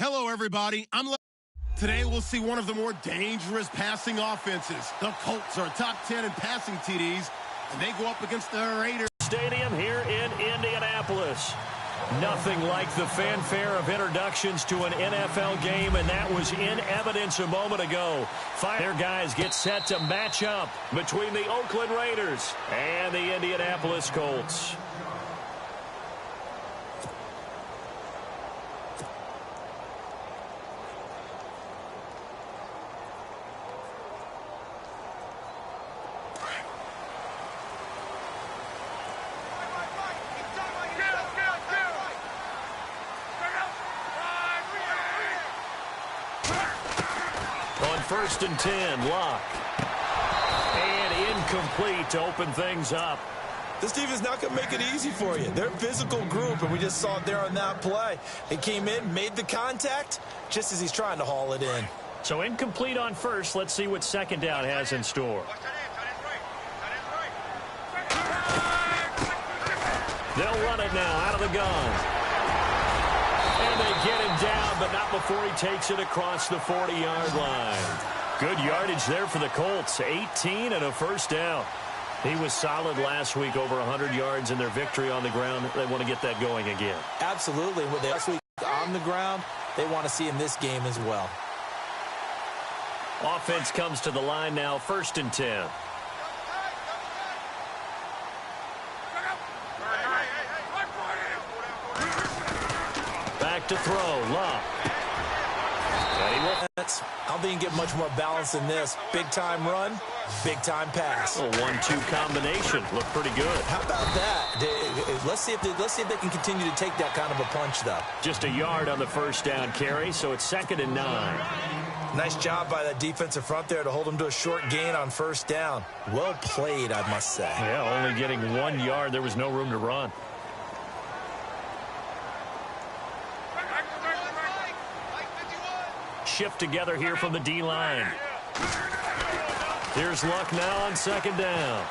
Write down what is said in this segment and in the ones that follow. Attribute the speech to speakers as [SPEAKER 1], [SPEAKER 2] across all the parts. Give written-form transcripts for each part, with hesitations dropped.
[SPEAKER 1] Hello, everybody. Today, we'll see one of the more dangerous passing offenses. The Colts are top 10 in passing TDs, and they go up against the Raiders.
[SPEAKER 2] Stadium here in Indianapolis. Nothing like the fanfare of introductions to an NFL game, and that was in evidence a moment ago. Their guys get set to match up between the Oakland Raiders and the Indianapolis Colts. First and 10, Locke. And incomplete to open things up.
[SPEAKER 3] This defense not going to make it easy for you. They're a physical group, and we just saw it there on that play. He came in, made the contact, just as he's trying to haul it in.
[SPEAKER 2] So incomplete on first. Let's see what second down has in store. They'll run it now out of the gun. And they get him down, but not before he takes it across the 40-yard line. Good yardage there for the Colts. 18 and a first down. He was solid last week, over 100 yards in their victory on the ground. They want to get that going again.
[SPEAKER 3] Absolutely. With last week on the ground, they want to see in this game as well.
[SPEAKER 2] Offense comes to the line now, first and 10. Back to throw, Love.
[SPEAKER 3] I don't think you can get much more balance than this. Big-time run, big-time pass.
[SPEAKER 2] A 1-2 combination. Looked pretty good.
[SPEAKER 3] How about that? Let's see if they can continue to take that kind of a punch, though.
[SPEAKER 2] Just a yard on the first down carry, so it's 2nd and 9.
[SPEAKER 3] Nice job by that defensive front there to hold them to a short gain on first down. Well played, I must say.
[SPEAKER 2] Yeah, only getting 1 yard. There was no room to run. Shift together here from the D-line. Here's Luck now on 2nd down.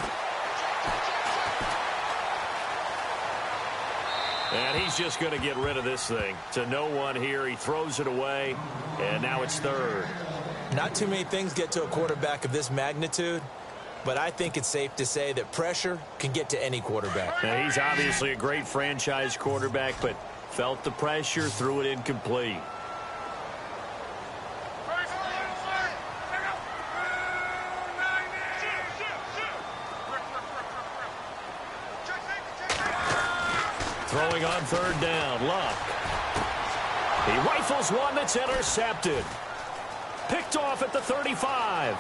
[SPEAKER 2] And he's just going to get rid of this thing. To no one here. He throws it away, and now it's 3rd.
[SPEAKER 3] Not too many things get to a quarterback of this magnitude, but I think it's safe to say that pressure can get to any quarterback.
[SPEAKER 2] Now, he's obviously a great franchise quarterback, but felt the pressure, threw it incomplete. Throwing on 3rd down, Luck. He rifles one that's intercepted. Picked off at the 35.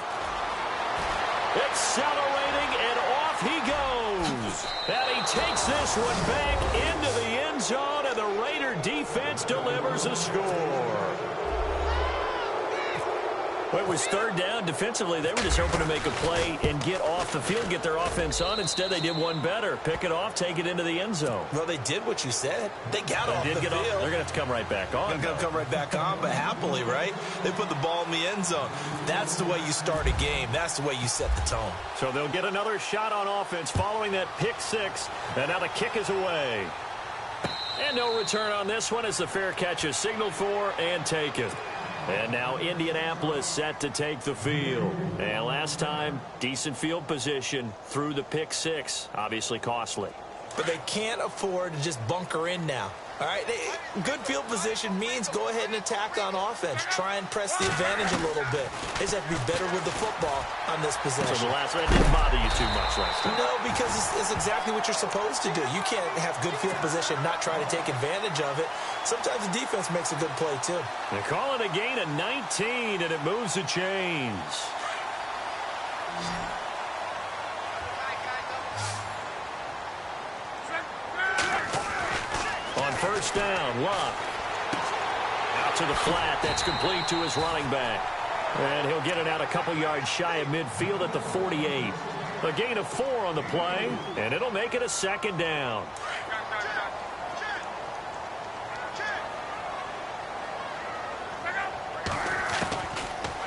[SPEAKER 2] Accelerating, and off he goes. And he takes this one back into the end zone, and the Raider defense delivers a score. Well, it was 3rd down. Defensively, they were just hoping to make a play and get off the field, get their offense on. Instead, they did one better. Pick it off, take it into the end zone.
[SPEAKER 3] Well, they did what you said. They got off the field.
[SPEAKER 2] They're going to have to come right back on.
[SPEAKER 3] They're going to come right back on, but happily, right? They put the ball in the end zone. That's the way you start a game. That's the way you set the tone.
[SPEAKER 2] So they'll get another shot on offense following that pick 6. And now the kick is away. And no return on this one as the fair catch is signaled for and taken. And now Indianapolis set to take the field. And last time, decent field position through the pick 6. Obviously costly.
[SPEAKER 3] But they can't afford to just bunker in now. All right, good field position means go ahead and attack on offense. Try and press the advantage a little bit. They just have to be better with the football on this possession.
[SPEAKER 2] So the last one didn't bother you too much last time.
[SPEAKER 3] No, because it's exactly what you're supposed to do. You can't have good field position, not try to take advantage of it. Sometimes the defense makes a good play, too.
[SPEAKER 2] They call it a gain of 19, and it moves the chains. On first down, Luck. Out to the flat. That's complete to his running back. And he'll get it out a couple yards shy of midfield at the 48. A gain of 4 on the play, and it'll make it a 2nd down.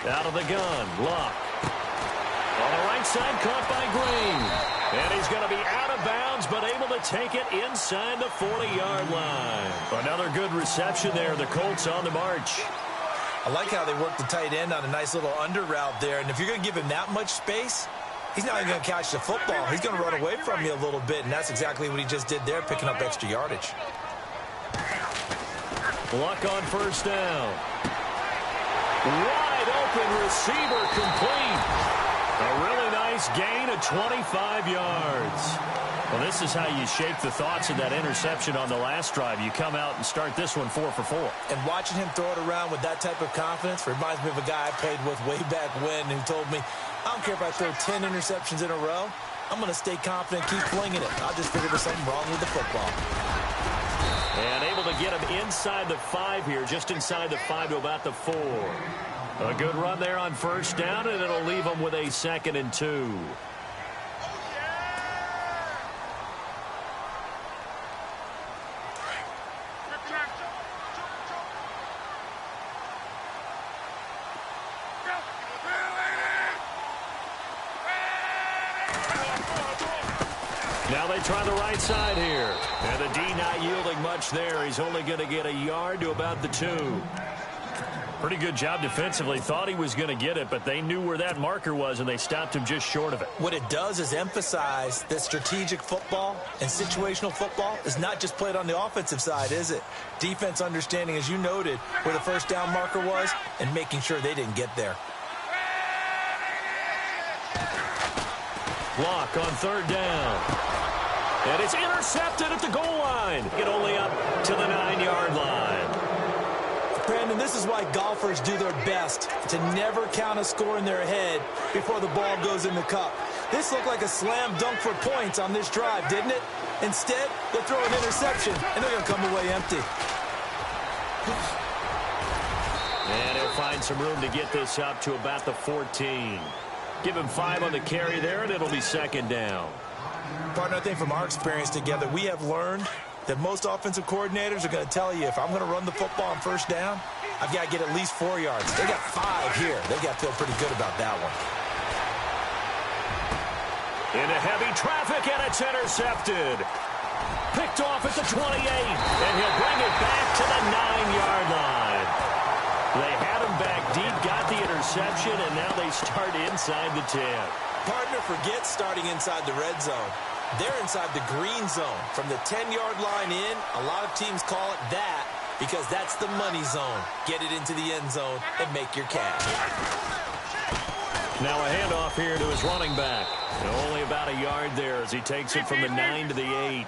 [SPEAKER 2] Out of the gun, Luck. On the right outside, caught by Green. And he's going to be out of bounds, but able to take it inside the 40-yard line. Another good reception there. The Colts on the march.
[SPEAKER 3] I like how they work the tight end on a nice little under route there. And if you're going to give him that much space, he's not even going to catch the football. He's going to run away from you a little bit, and that's exactly what he just did there, picking up extra yardage.
[SPEAKER 2] Luck on first down. Wide open receiver complete. A really nice gain of 25 yards. Well, this is how you shake the thoughts of that interception on the last drive. You come out and start this one 4 for 4.
[SPEAKER 3] And watching him throw it around with that type of confidence reminds me of a guy I played with way back when who told me, I don't care if I throw 10 interceptions in a row. I'm going to stay confident, keep flinging it. I'll just figure there's something wrong with the football.
[SPEAKER 2] And able to get him inside the 5 here, just inside the 5 to about the 4. A good run there on first down, and it'll leave him with a 2nd and 2. Now they try the right side here. And the D not yielding much there. He's only going to get a yard to about the 2. Pretty good job defensively. Thought he was going to get it, but they knew where that marker was, and they stopped him just short of it.
[SPEAKER 3] What it does is emphasize that strategic football and situational football is not just played on the offensive side, is it? Defense understanding, as you noted, where the first down marker was and making sure they didn't get there.
[SPEAKER 2] Block on third down. And it's intercepted at the goal line. Get only up to the 9-yard line.
[SPEAKER 3] Brandon, this is why golfers do their best to never count a score in their head before the ball goes in the cup. This looked like a slam dunk for points on this drive, didn't it? Instead, they throw an interception, and they're going to come away empty.
[SPEAKER 2] And he'll find some room to get this up to about the 14. Give him 5 on the carry there, and it'll be 2nd down.
[SPEAKER 3] Partner, I think from our experience together, we have learned that most offensive coordinators are going to tell you, if I'm going to run the football on first down, I've got to get at least 4 yards. They got 5 here. They got to feel pretty good about that one.
[SPEAKER 2] Into heavy traffic, and it's intercepted. Picked off at the 28, and he'll bring it back to the 9-yard line. They had him back deep, got the interception, and now they start inside the 10.
[SPEAKER 3] Partner, forget starting inside the red zone. They're inside the green zone. From the 10-yard line in, a lot of teams call it that because that's the money zone. Get it into the end zone and make your cash.
[SPEAKER 2] Now a handoff here to his running back. And only about a yard there as he takes it from the 9 to the 8.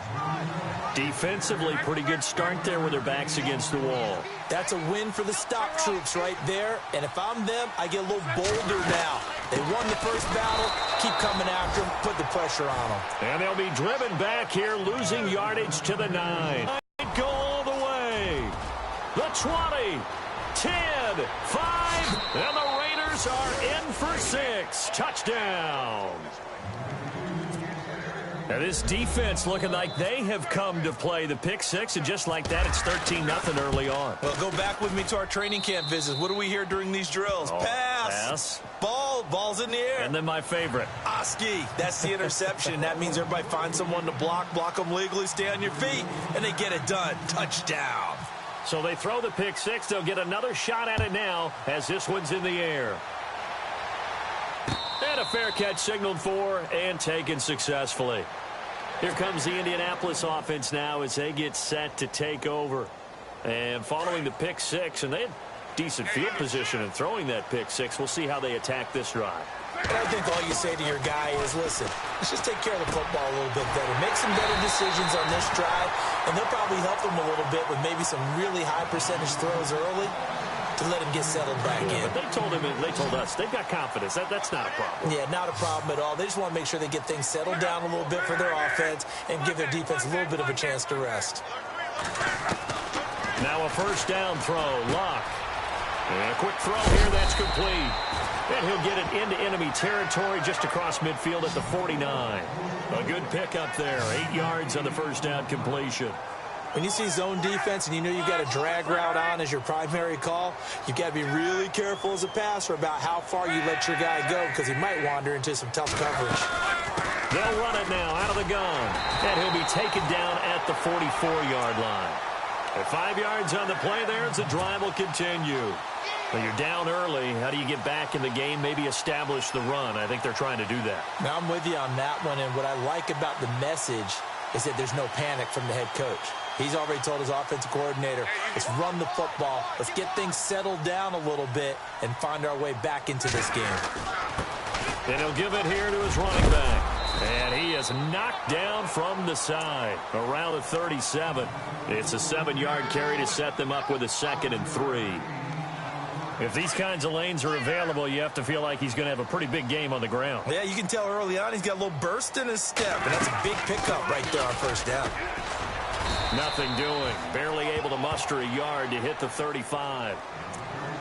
[SPEAKER 2] Defensively, pretty good start there with their backs against the wall.
[SPEAKER 3] That's a win for the stop troops right there. And if I'm them, I get a little bolder now. They won the first battle. Keep coming after them. Put the pressure on them.
[SPEAKER 2] And they'll be driven back here, losing yardage to the 9. Go all the way. The 20, 10, 5, and the Raiders are in for 6. Touchdown. Now this defense looking like they have come to play the pick 6, and just like that, it's 13-0 early on.
[SPEAKER 3] Well, go back with me to our training camp visits. What do we hear during these drills? Pass. Ball's in the air.
[SPEAKER 2] And then my favorite.
[SPEAKER 3] Oski. That's the interception. That means everybody finds someone to block them legally, stay on your feet, and they get it done. Touchdown.
[SPEAKER 2] So they throw the pick 6. They'll get another shot at it now as this one's in the air. And a fair catch signaled for and taken successfully. Here comes the Indianapolis offense now as they get set to take over. And following the pick 6, and they had decent field position in throwing that pick 6. We'll see how they attack this drive.
[SPEAKER 3] And I think all you say to your guy is, listen, let's just take care of the football a little bit better. Make some better decisions on this drive, and they'll probably help them a little bit with maybe some really high percentage throws early to let him get settled back in.
[SPEAKER 2] But they told us they've got confidence. That's not a problem.
[SPEAKER 3] Yeah, not a problem at all. They just want to make sure they get things settled down a little bit for their offense and give their defense a little bit of a chance to rest.
[SPEAKER 2] Now a first down throw. Luck. And a quick throw here. That's complete. And he'll get it into enemy territory just across midfield at the 49. A good pickup there. 8 yards on the first down completion.
[SPEAKER 3] When you see zone defense and you know you've got a drag route on as your primary call, you've got to be really careful as a passer about how far you let your guy go because he might wander into some tough coverage.
[SPEAKER 2] They'll run it now out of the gun, and he'll be taken down at the 44-yard line. At 5 yards on the play there, as the drive will continue. But you're down early. How do you get back in the game, maybe establish the run? I think they're trying to do that.
[SPEAKER 3] Now, I'm with you on that one, and what I like about the message is that there's no panic from the head coach. He's already told his offensive coordinator, let's run the football, let's get things settled down a little bit and find our way back into this game.
[SPEAKER 2] And he'll give it here to his running back. And he is knocked down from the side around the 37. It's a 7-yard carry to set them up with a 2nd and 3. If these kinds of lanes are available, you have to feel like he's going to have a pretty big game on the ground.
[SPEAKER 3] Yeah, you can tell early on he's got a little burst in his step, and that's a big pickup right there on first down.
[SPEAKER 2] Nothing doing. Barely able to muster a yard to hit the 35.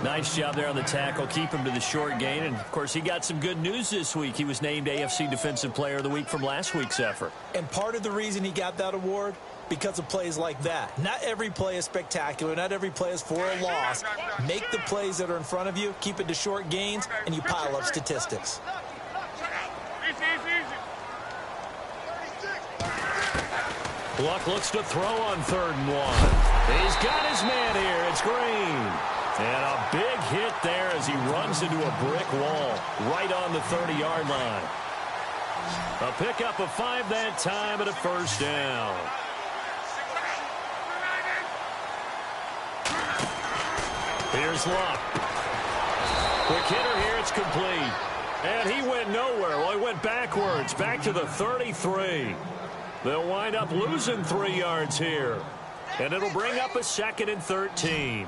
[SPEAKER 2] Nice job there on the tackle. Keep him to the short gain. And, of course, he got some good news this week. He was named AFC Defensive Player of the Week from last week's effort.
[SPEAKER 3] And part of the reason he got that award, because of plays like that. Not every play is spectacular. Not every play is for a loss. Make the plays that are in front of you, keep it to short gains, and you pile up statistics.
[SPEAKER 2] Luck looks to throw on 3rd and 1. He's got his man here. It's Green. And a big hit there as he runs into a brick wall right on the 30-yard line. A pickup of 5 that time and a 1st down. Here's Luck. Quick hitter here. It's complete. And he went nowhere. Well, he went backwards. Back to the 33. They'll wind up losing 3 yards here. And it'll bring up a 2nd and 13.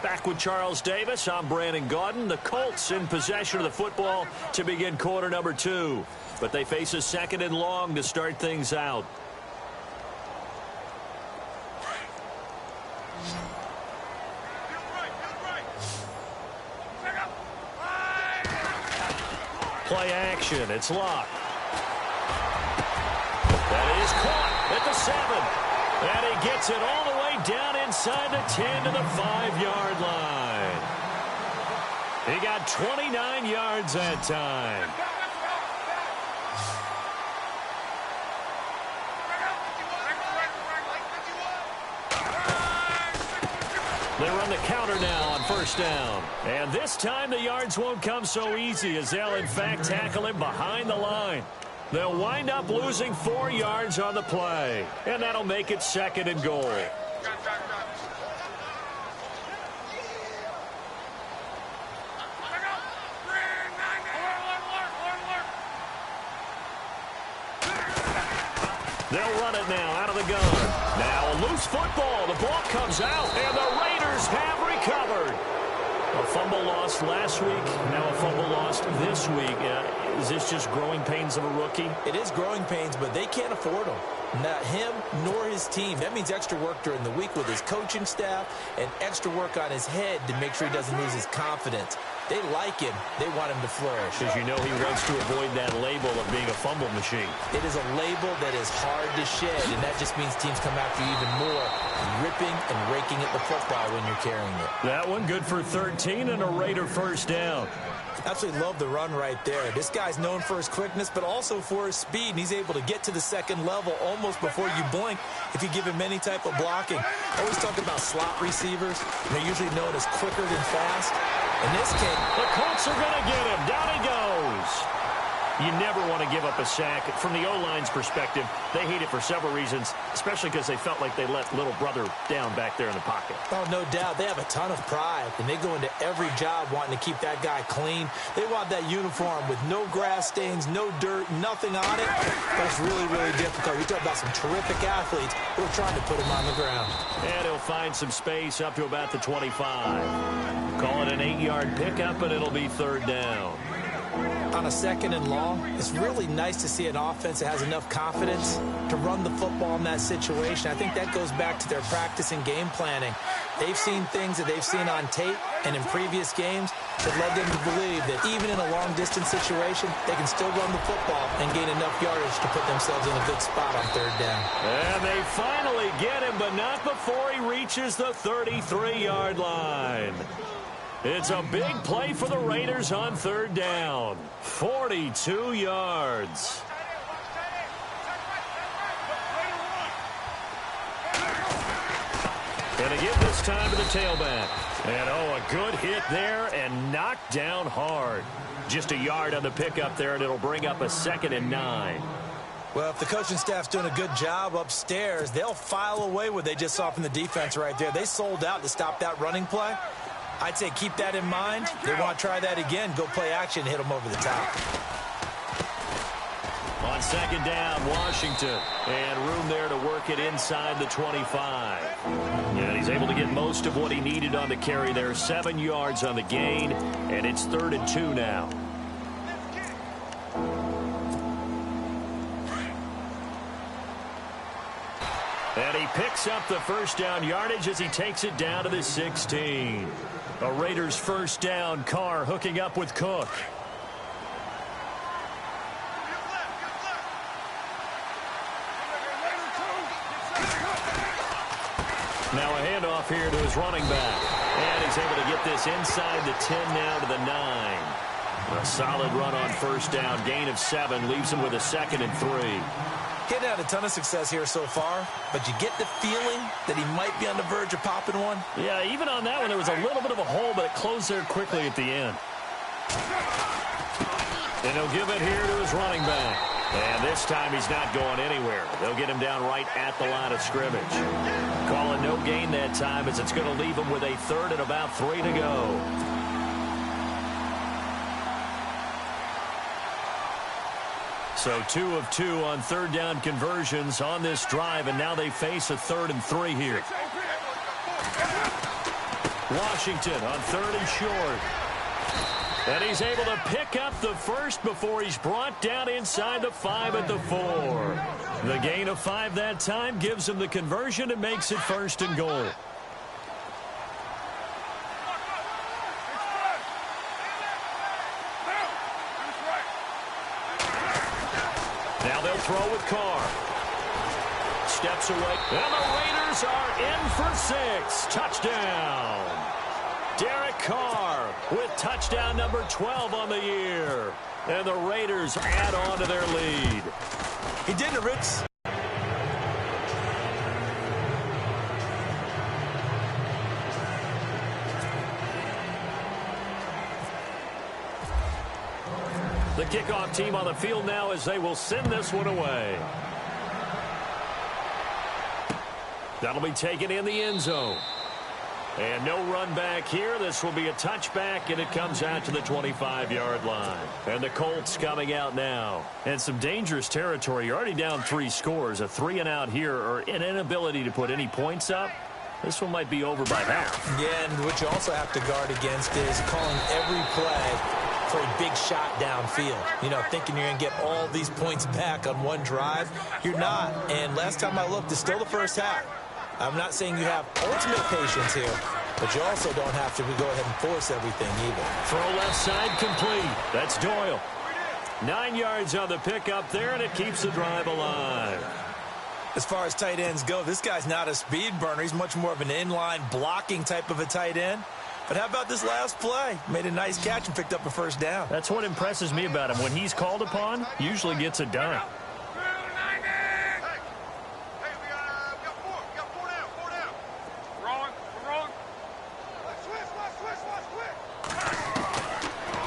[SPEAKER 2] Back with Charles Davis, I'm Brandon Gaudin. The Colts in possession of the football to begin quarter number 2. But they face a 2nd and long to start things out. Play action. It's Luck. That is caught at the 7. And he gets it all the way down inside the 10 to the 5-yard line. He got 29 yards that time. They run the counter now on 1st down. And this time the yards won't come so easy as they'll, in fact, tackle him behind the line. They'll wind up losing 4 yards on the play. And that'll make it 2nd and goal. They'll run it now out of the gun. Now a loose football. The ball comes out, and the Raiders have recovered. A fumble lost last week, now a fumble lost this week. Is this just growing pains of a rookie?
[SPEAKER 3] It is growing pains, but they can't afford them. Not him nor his team. That means extra work during the week with his coaching staff and extra work on his head to make sure he doesn't lose his confidence. They like him. They want him to flourish.
[SPEAKER 2] Because you know he wants to avoid that label of being a fumble machine.
[SPEAKER 3] It is a label that is hard to shed, and that just means teams come after you even more, ripping and raking at the football when you're carrying it.
[SPEAKER 2] That one good for 13 and a Raider 1st down.
[SPEAKER 3] Absolutely love the run right there. This guy's known for his quickness, but also for his speed, and he's able to get to the 2nd level almost before you blink if you give him any type of blocking. I always talk about slot receivers. They're usually known as quicker than fast. In this case,
[SPEAKER 2] the Colts are going to get him. Down he goes. You never want to give up a sack. From the O-line's perspective, they hate it for several reasons, especially because they felt like they let little brother down back there in the pocket.
[SPEAKER 3] Oh, no doubt. They have a ton of pride, and they go into every job wanting to keep that guy clean. They want that uniform with no grass stains, no dirt, nothing on it. But it's really, really difficult. We talk about some terrific athletes who are trying to put him on the ground.
[SPEAKER 2] And he'll find some space up to about the 25. Call it an 8-yard pickup, and it'll be 3rd down.
[SPEAKER 3] on a 2nd and long, it's really nice to see an offense that has enough confidence to run the football in that situation. I think that goes back to their practice and game planning. They've seen things that they've seen on tape and in previous games that led them to believe that even in a long-distance situation, they can still run the football and gain enough yardage to put themselves in a good spot on 3rd down.
[SPEAKER 2] And they finally get him, but not before he reaches the 33-yard line. It's a big play for the Raiders on 3rd down. 42 yards. And again this time to the tailback. And a good hit there and knocked down hard. Just a yard on the pickup there, and it'll bring up a 2nd and 9.
[SPEAKER 3] Well, if the coaching staff's doing a good job upstairs, they'll file away what they just saw from the defense right there. They sold out to stop that running play. I'd say keep that in mind. They want to try that again. Go play action, hit them over the top.
[SPEAKER 2] On 2nd down, Washington. And room there to work it inside the 25. And he's able to get most of what he needed on the carry there. 7 yards on the gain. And it's 3rd and 2 now. And he picks up the 1st down yardage as he takes it down to the 16. A Raiders 1st down. Carr hooking up with Cook. Now a handoff here to his running back. And he's able to get this inside the 10 now to the 9. A solid run on 1st down. Gain of 7 leaves him with a 2nd and 3.
[SPEAKER 3] Getting had a ton of success here so far, but you get the feeling that he might be on the verge of popping one.
[SPEAKER 2] Yeah, even on that one, there was a little bit of a hole, but it closed there quickly at the end. And he'll give it here to his running back. And this time he's not going anywhere. They'll get him down right at the line of scrimmage. Calling no gain that time as it's going to leave him with a 3rd and about 3 to go. So 2 of 2 on 3rd down conversions on this drive, and now they face a 3rd and 3 here. Washington on 3rd and short. And he's able to pick up the 1st before he's brought down inside the 5 at the 4. The gain of 5 that time gives him the conversion and makes it 1st and goal. Now they'll throw with Carr. Steps away. And the Raiders are in for 6. Touchdown. Derek Carr with touchdown number 12 on the year. And the Raiders add on to their lead.
[SPEAKER 3] He did it, Ricks.
[SPEAKER 2] The kickoff team on the field now as they will send this one away. That'll be taken in the end zone. And no run back here. This will be a touchback, and it comes out to the 25-yard line. And the Colts coming out now. And some dangerous territory. You're already down 3 scores. A 3 and out here, or an inability to put any points up. This one might be over by half.
[SPEAKER 3] Yeah, and what you also have to guard against is calling every play for a big shot downfield. You know, thinking you're going to get all these points back on one drive. You're not. And last time I looked, it's still the first half. I'm not saying you have ultimate patience here, but you also don't have to go ahead and force everything either.
[SPEAKER 2] Throw left side complete. That's Doyle. 9 yards on the pickup there, and it keeps the drive alive.
[SPEAKER 3] As far as tight ends go, this guy's not a speed burner. He's much more of an inline blocking type of a tight end. But how about this last play? Made a nice catch and picked up a 1st down.
[SPEAKER 2] That's what impresses me about him. When he's called upon, usually gets it done.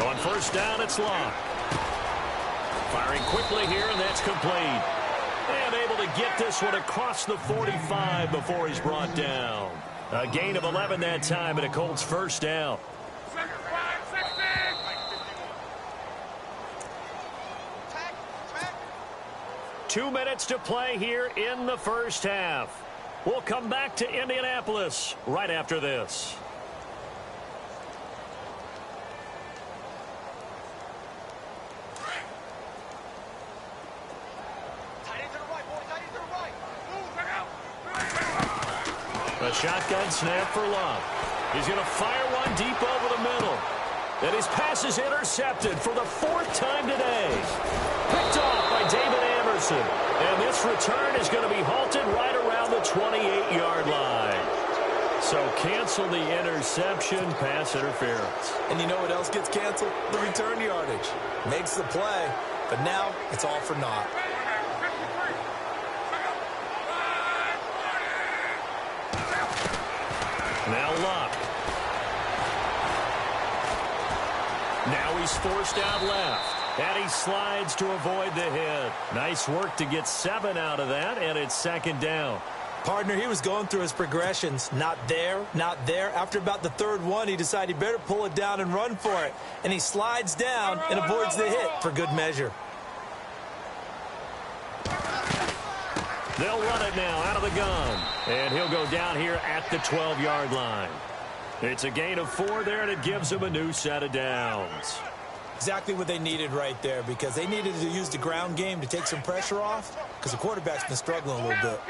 [SPEAKER 2] On 1st down, it's Locke. Firing quickly here, and that's complete. And able to get this one across the 45 before he's brought down. A gain of 11 that time, and a Colts 1st down. Two minutes to play here in the first half. We'll come back to Indianapolis right after this. A shotgun snap for Love. He's going to fire one deep over the middle. And his pass is intercepted for the 4th time today. Picked off by David Anderson. And this return is going to be halted right around the 28-yard line. So cancel the interception, pass interference.
[SPEAKER 3] And you know what else gets canceled? The return yardage. Makes the play, but now it's all for naught.
[SPEAKER 2] Now Luck. Now he's forced out left. And he slides to avoid the hit. Nice work to get 7 out of that, and it's 2nd down.
[SPEAKER 3] Partner, he was going through his progressions. Not there, not there. After about the 3rd one, he decided he better pull it down and run for it. And he slides down and avoids the hit for good measure.
[SPEAKER 2] They'll run it now out of the gun. And he'll go down here at the 12-yard line. It's a gain of 4 there, and it gives him a new set of downs.
[SPEAKER 3] Exactly what they needed right there, because they needed to use the ground game to take some pressure off, because the quarterback's been struggling a little bit.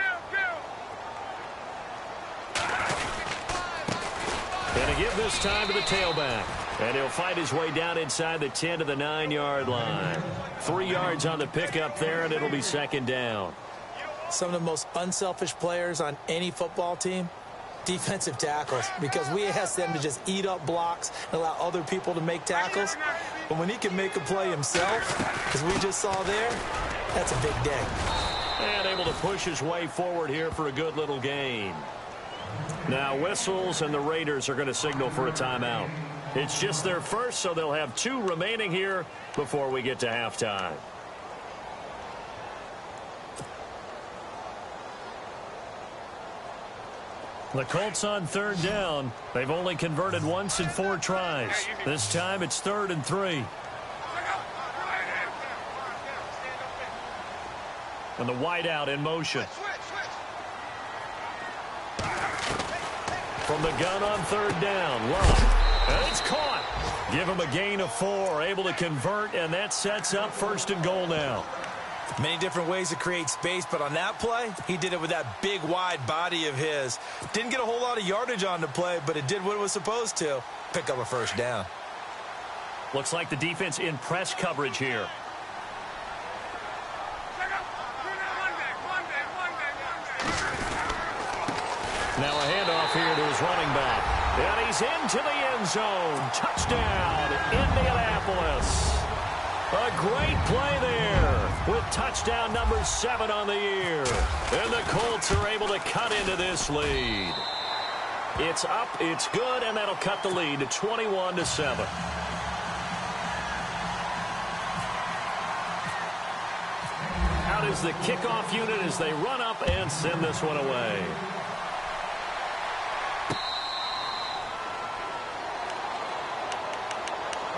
[SPEAKER 2] And to give this time to the tailback. And he'll fight his way down inside the 10 to the 9-yard line. 3 yards on the pickup there, and it'll be 2nd down.
[SPEAKER 3] Some of the most unselfish players on any football team, defensive tackles, because we ask them to just eat up blocks and allow other people to make tackles. But when he can make a play himself, as we just saw there, that's a big day.
[SPEAKER 2] And able to push his way forward here for a good little gain. Now whistles, and the Raiders are going to signal for a timeout. It's just their first, so they'll have 2 remaining here before we get to halftime. The Colts on 3rd down. They've only converted once in 4 tries. This time it's 3rd and 3. And the wideout in motion. From the gun on 3rd down, Love. And it's caught. Give him a gain of 4, able to convert, and that sets up 1st and goal now.
[SPEAKER 3] Many different ways to create space, but on that play, he did it with that big, wide body of his. Didn't get a whole lot of yardage on the play, but it did what it was supposed to. Pick up a 1st down.
[SPEAKER 2] Looks like the defense in press coverage here. Now a handoff here to his running back. And he's into the end zone. Touchdown, Indianapolis. A great play there with touchdown number 7 on the year. And the Colts are able to cut into this lead. It's up, it's good, and that'll cut the lead to 21-7. Out is the kickoff unit as they run up and send this one away.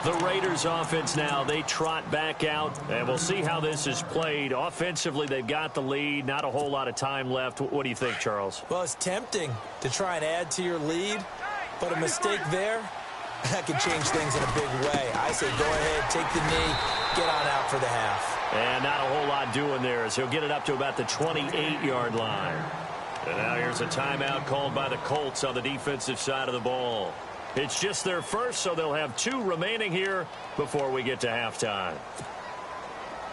[SPEAKER 2] The Raiders offense now, they trot back out, and we'll see how this is played. Offensively, they've got the lead, not a whole lot of time left. What do you think, Charles?
[SPEAKER 3] Well, it's tempting to try and add to your lead, but a mistake there, that could change things in a big way. I say go ahead, take the knee, get on out for the half.
[SPEAKER 2] And not a whole lot doing there as he'll get it up to about the 28-yard line. And now here's a timeout called by the Colts on the defensive side of the ball. It's just their first, so they'll have 2 remaining here before we get to halftime.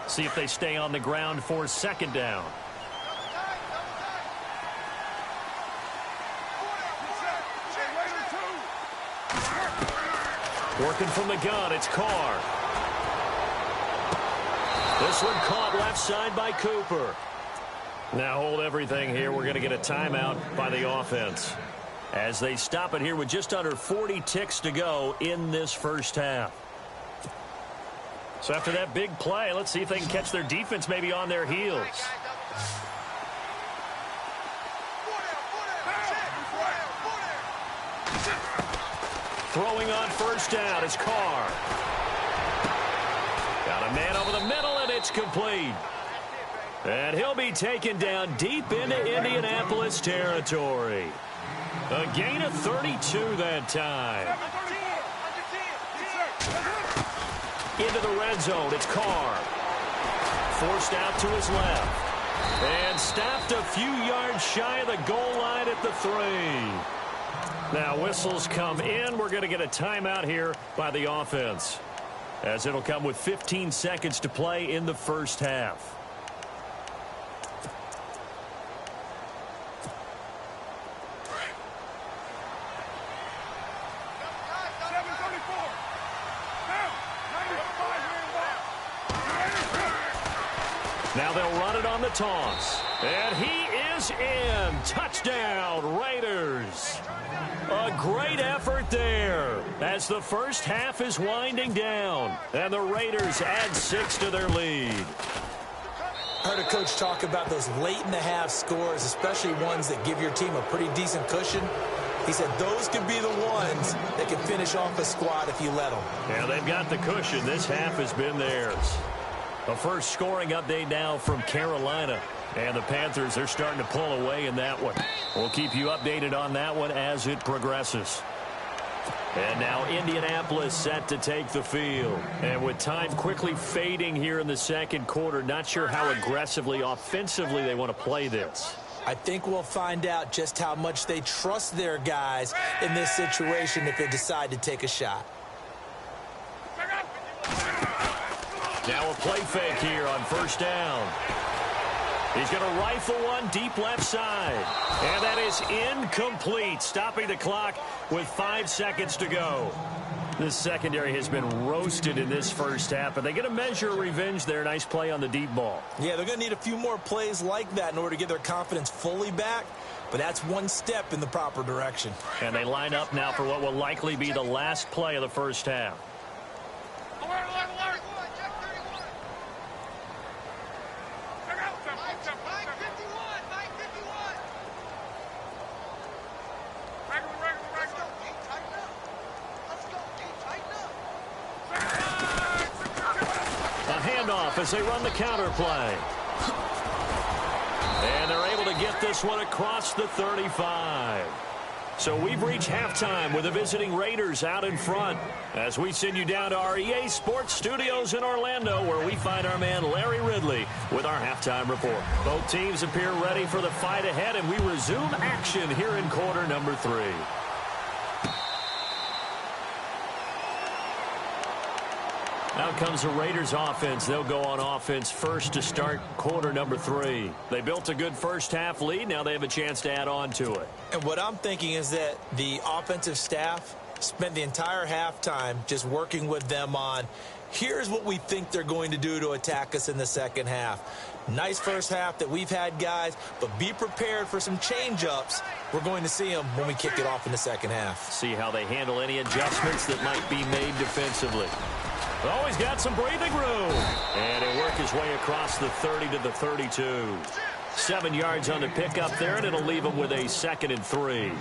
[SPEAKER 2] See if they stay on the ground for 2nd down. Working from the gun, it's Carr. This one caught left side by Cooper. Now hold everything here. We're going to get a timeout by the offense as they stop it here with just under 40 ticks to go in this first half. So after that big play, let's see if they can catch their defense maybe on their heels. Throwing on 1st down is Carr. Got a man over the middle, and it's complete. And he'll be taken down deep into Indianapolis territory. A gain of 32 that time. Into the red zone, it's Carr. Forced out to his left. And stopped a few yards shy of the goal line at the 3. Now whistles come in. We're going to get a timeout here by the offense, as it'll come with 15 seconds to play in the first half. Now they'll run it on the toss. And he is in. Touchdown, Raiders. A great effort there as the first half is winding down. And the Raiders add 6 to their lead.
[SPEAKER 3] I heard a coach talk about those late in the half scores, especially ones that give your team a pretty decent cushion. He said those could be the ones that can finish off a squad if you let them.
[SPEAKER 2] Yeah, they've got the cushion. This half has been theirs. A first scoring update now from Carolina. And the Panthers are starting to pull away in that one. We'll keep you updated on that one as it progresses. And now Indianapolis set to take the field. And with time quickly fading here in the second quarter, not sure how aggressively, offensively they want to play this.
[SPEAKER 3] I think we'll find out just how much they trust their guys in this situation if they decide to take a shot.
[SPEAKER 2] Now a play fake here on first down. He's going to rifle one deep left side. And that is incomplete, stopping the clock with 5 seconds to go. This secondary has been roasted in this first half, but they get a measure of revenge there. Nice play on the deep ball.
[SPEAKER 3] Yeah, they're going to need a few more plays like that in order to get their confidence fully back, but that's one step in the proper direction.
[SPEAKER 2] And they line up now for what will likely be the last play of the first half. As they run the counter play. And they're able to get this one across the 35. So we've reached halftime with the visiting Raiders out in front as we send you down to our EA Sports Studios in Orlando, where we find our man Larry Ridley with our halftime report. Both teams appear ready for the fight ahead, and we resume action here in quarter number 3. Now comes the Raiders offense. They'll go on offense first to start quarter number 3. They built a good first half lead. Now they have a chance to add on to it.
[SPEAKER 3] And what I'm thinking is that the offensive staff spent the entire halftime just working with them on, here's what we think they're going to do to attack us in the second half. Nice first half that we've had, guys, but be prepared for some change-ups. We're going to see them when we kick it off in the second half.
[SPEAKER 2] See how they handle any adjustments that might be made defensively. Oh, he's got some breathing room. And he'll work his way across the 30 to the 32. 7 yards on the pickup there, and it'll leave him with a 2nd and 3.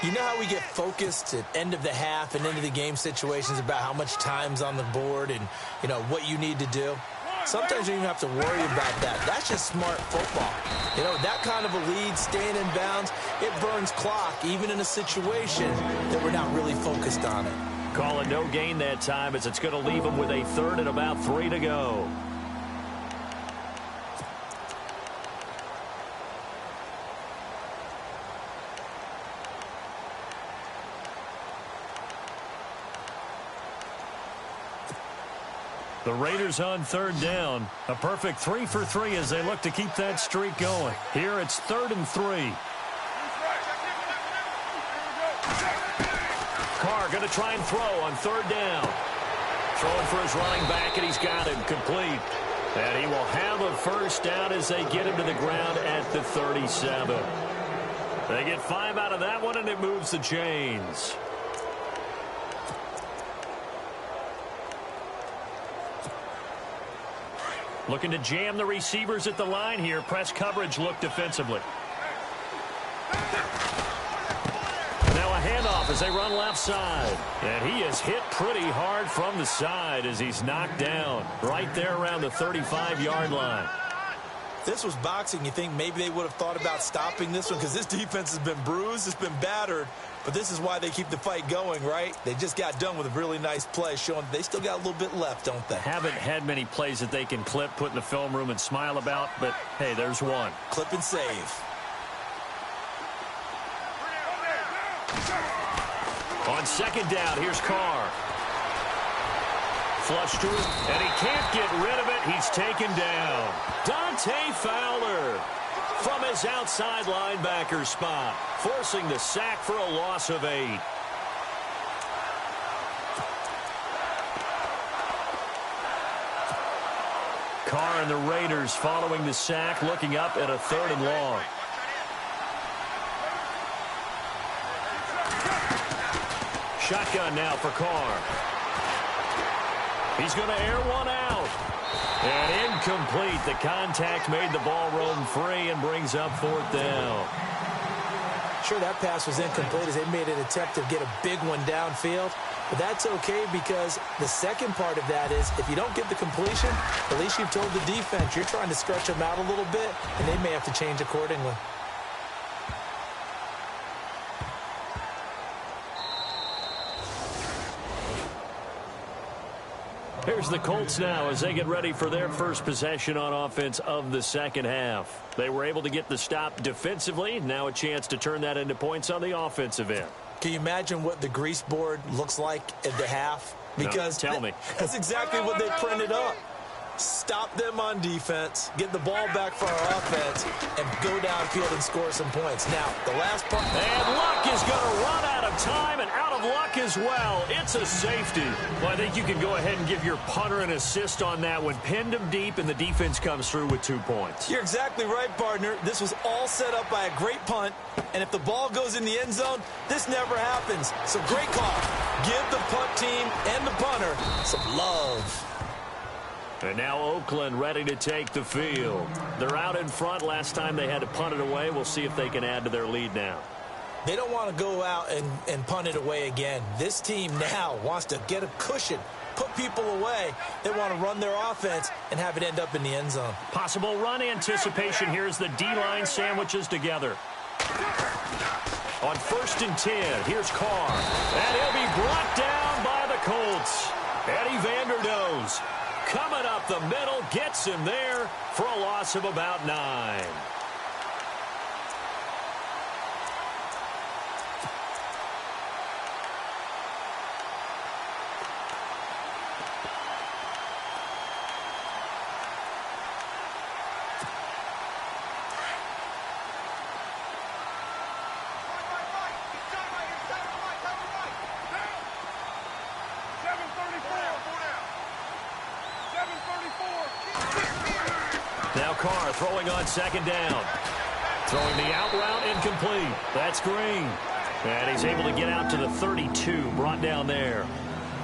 [SPEAKER 3] You know how we get focused at end of the half and into the game situations about how much time's on the board and, you know, what you need to do? Sometimes you don't even have to worry about that. That's just smart football. You know, that kind of a lead, staying in bounds, it burns clock, even in a situation that we're not really focused on it.
[SPEAKER 2] Call it no gain that time, as it's going to leave them with a 3rd and about 3 to go. The Raiders on 3rd down. A perfect 3 for 3 as they look to keep that streak going. Here it's 3rd and 3. Carr going to try and throw on 3rd down. Throwing for his running back, and he's got him complete. And he will have a first down as they get him to the ground at the 37. They get 5 out of that one, and it moves the chains. Looking to jam the receivers at the line here. Press coverage look defensively. Now a handoff as they run left side. And he is hit pretty hard from the side as he's knocked down right there around the 35-yard line.
[SPEAKER 3] this was boxing. You think maybe they would have thought about stopping this one because this defense has been bruised, it's been battered, but this is why they keep the fight going, right? They just got done with a really nice play, showing they still got a little bit left, don't they?
[SPEAKER 2] Haven't had many plays that they can clip, put in the film room, and smile about, but, hey, there's one.
[SPEAKER 3] Clip and save.
[SPEAKER 2] On second down, here's Carr. Flush to him, and he can't get rid of it. He's taken down. Dante Fowler from his outside linebacker spot, forcing the sack for a loss of 8. Carr and the Raiders following the sack, looking up at a 3rd and long. Shotgun now for Carr. He's going to air one out. And incomplete. The contact made the ball roam free and brings up 4th down.
[SPEAKER 3] Sure, that pass was incomplete as they made an attempt to get a big one downfield. But that's okay because the second part of that is if you don't get the completion, at least you've told the defense you're trying to stretch them out a little bit, and they may have to change accordingly.
[SPEAKER 2] Here's the Colts now as they get ready for their first possession on offense of the second half. They were able to get the stop defensively. Now a chance to turn that into points on the offensive end.
[SPEAKER 3] Can you imagine what the grease board looks like at the half? Because
[SPEAKER 2] no, tell me.
[SPEAKER 3] That's exactly what they printed up. Stop them on defense, get the ball back for our offense, and go downfield and score some points. Now, the last part.
[SPEAKER 2] And Luck is going to run out of time and out of luck as well. It's a safety. Well, I think you can go ahead and give your punter an assist on that one. Pinned him deep, and the defense comes through with 2 points.
[SPEAKER 3] You're exactly right, partner. This was all set up by a great punt, and if the ball goes in the end zone, this never happens. So great call. Give the punt team and the punter some love.
[SPEAKER 2] And now Oakland ready to take the field. They're out in front. Last time they had to punt it away. We'll see if they can add to their lead now.
[SPEAKER 3] They don't want to go out and punt it away again. This team now wants to get a cushion, put people away. They want to run their offense and have it end up in the end zone.
[SPEAKER 2] Possible run anticipation here as the D-line sandwiches together. On 1st and 10, here's Carr. And he'll be brought down by the Colts. Eddie Vanderdoes coming up the middle, gets him there for a loss of about 9. Now Carr throwing on 2nd down. Throwing the out route incomplete. That's Green. And he's able to get out to the 32, brought down there.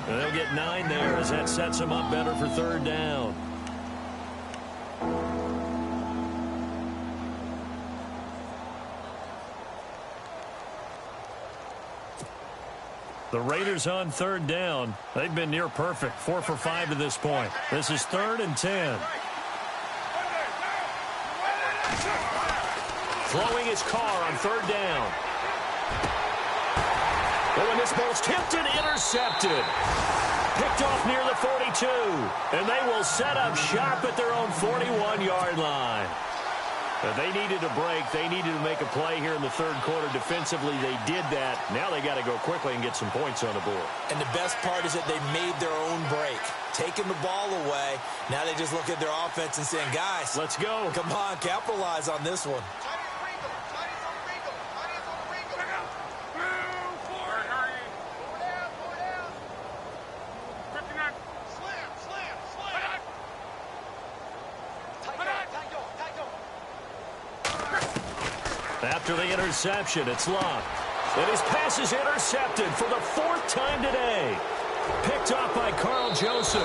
[SPEAKER 2] And they'll get 9 there as that sets him up better for 3rd down. The Raiders on 3rd down. They've been near perfect, 4 for 5 to this point. This is 3rd and 10. Throwing his Carr on 3rd down. Oh, and this ball's tipped and intercepted. Picked off near the 42. And they will set up shop at their own 41-yard line. But they needed a break. They needed to make a play here in the 3rd quarter. Defensively, they did that. Now they got to go quickly and get some points on the board.
[SPEAKER 3] And the best part is that they made their own break. Taking the ball away. Now they just look at their offense and saying, guys,
[SPEAKER 2] let's go.
[SPEAKER 3] Come on, capitalize on this one.
[SPEAKER 2] After the interception, it's Luck. And his pass is intercepted for the 4th time today. Picked off by Carl Joseph.